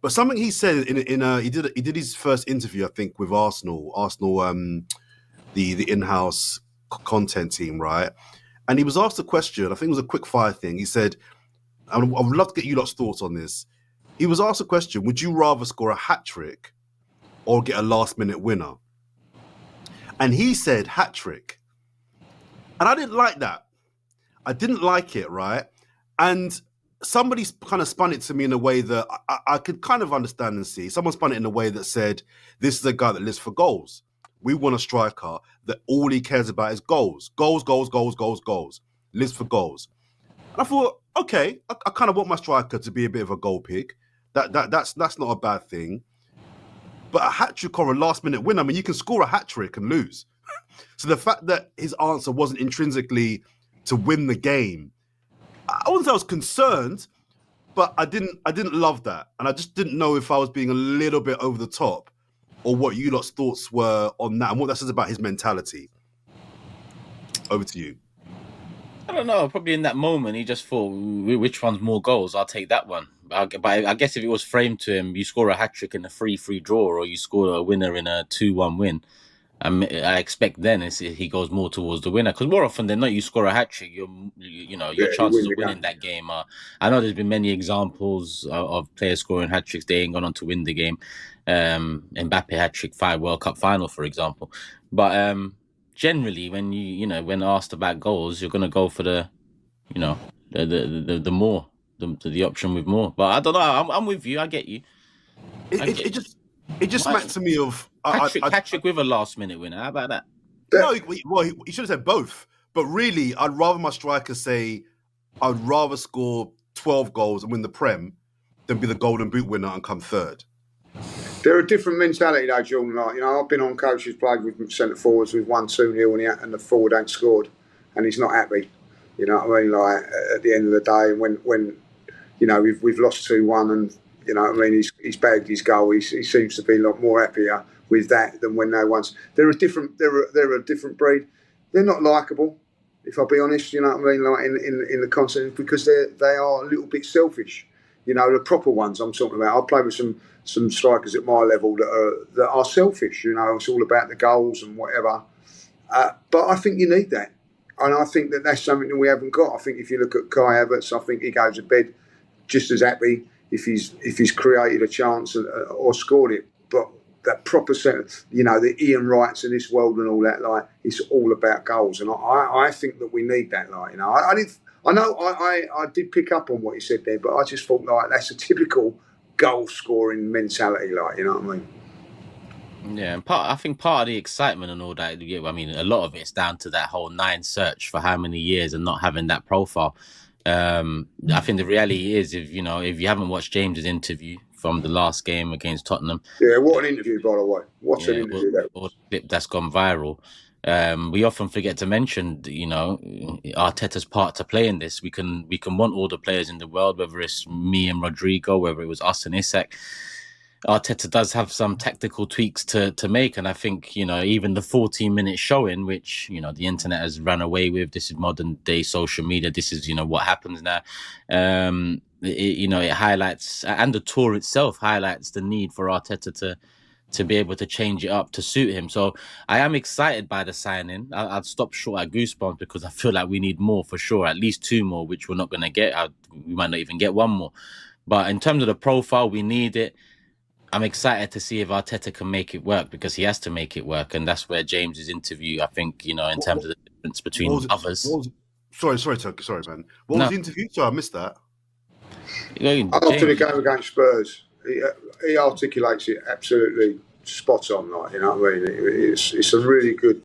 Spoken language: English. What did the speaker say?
But something he said he did his first interview, I think, with Arsenal, the in-house content team, right? And he was asked a question. I think it was a quick fire thing. He said, I would love to get you lot's thoughts on this. He was asked a question: would you rather score a hat trick or get a last-minute winner? And he said hat trick, and I didn't like that. I didn't like it, right? And somebody kind of spun it to me in a way that I could kind of understand and see. Someone spun it in a way that said, this is a guy that lives for goals. We want a striker that all he cares about is goals. Goals, goals, goals, goals, goals. Lives for goals. And I thought, okay, I kind of want my striker to be a bit of a goal pig. That's not a bad thing. But a hat-trick or a last-minute win, I mean, you can score a hat-trick and lose. So the fact that his answer wasn't intrinsically to win the game, I wouldn't say I was concerned, but I didn't love that. And I just didn't know if I was being a little bit over the top or what you lot's thoughts were on that and what that says about his mentality. Over to you. I don't know. Probably in that moment, he just thought, which one's more goals? I'll take that one. But I guess if it was framed to him, you score a hat-trick in a 3-3 draw or you score a winner in a 2-1 win, I expect then he goes more towards the winner. Because more often than not, you score a hat-trick, your chances of winning that game are... I know there's been many examples of players scoring hat-tricks. They ain't gone on to win the game. Mbappe hat-trick 5 World Cup final, for example. But... generally, when when asked about goals, you're going to go for the option with more. But I don't know. I'm with you. I get you. It just smacked to me of hat-trick with a last-minute winner. How about that? No, well, he should have said both. But really, I'd rather my striker say, I'd rather score 12 goals and win the Prem than be the Golden Boot winner and come third. They're a different mentality, though, Jordan. Like, I've been on coaches played with centre forwards with 1-2-0 and the forward ain't scored, and he's not happy. You know what I mean? Like at the end of the day, when we've lost 2-1, and you know what I mean, he's bagged his goal. He seems to be a lot more happier with that than when they once. They're a different breed. They're not likeable, if I'll be honest. You know what I mean? Like in the concept, because they are a little bit selfish. You know, the proper ones I'm talking about. I play with some strikers at my level that are selfish. You know, it's all about the goals and whatever. But I think you need that, and I think that's something that we haven't got. I think if you look at Kai Havertz, I think he goes to bed just as happy if he's created a chance or scored it. But that proper set, the Ian Wrights of this world and all that, like it's all about goals, and I think that we need that. Like I did pick up on what he said there, but I just thought like that's a typical goal scoring mentality, like, you know what I mean? Yeah, and I think part of the excitement and all that, I mean, a lot of it's down to that whole 9 search for how many years and not having that profile. I think the reality is, if you haven't watched James's interview from the last game against Tottenham. Yeah, what an interview, by the way. What an interview that was. That's gone viral. We often forget to mention, Arteta's part to play in this. We can want all the players in the world, whether it's me and Rodrigo, whether it was us and Isak. Arteta does have some tactical tweaks to make, and I think even the 14-minute showing, which the internet has run away with. This is modern day social media. This is what happens now. It highlights, and the tour itself highlights the need for Arteta to be able to change it up to suit him. So I am excited by the signing. I'd stop short at goosebumps because I feel like we need more for sure, at least 2 more, which we're not going to get. We might not even get 1 more. But in terms of the profile, we need it. I'm excited to see if Arteta can make it work, because he has to make it work. And that's where James's interview, I think, in terms of the difference between others. Sorry, man. What was the interview? Sorry, I missed that. After the game against Spurs, he articulates it absolutely spot on, like, you know what I mean? It's a really good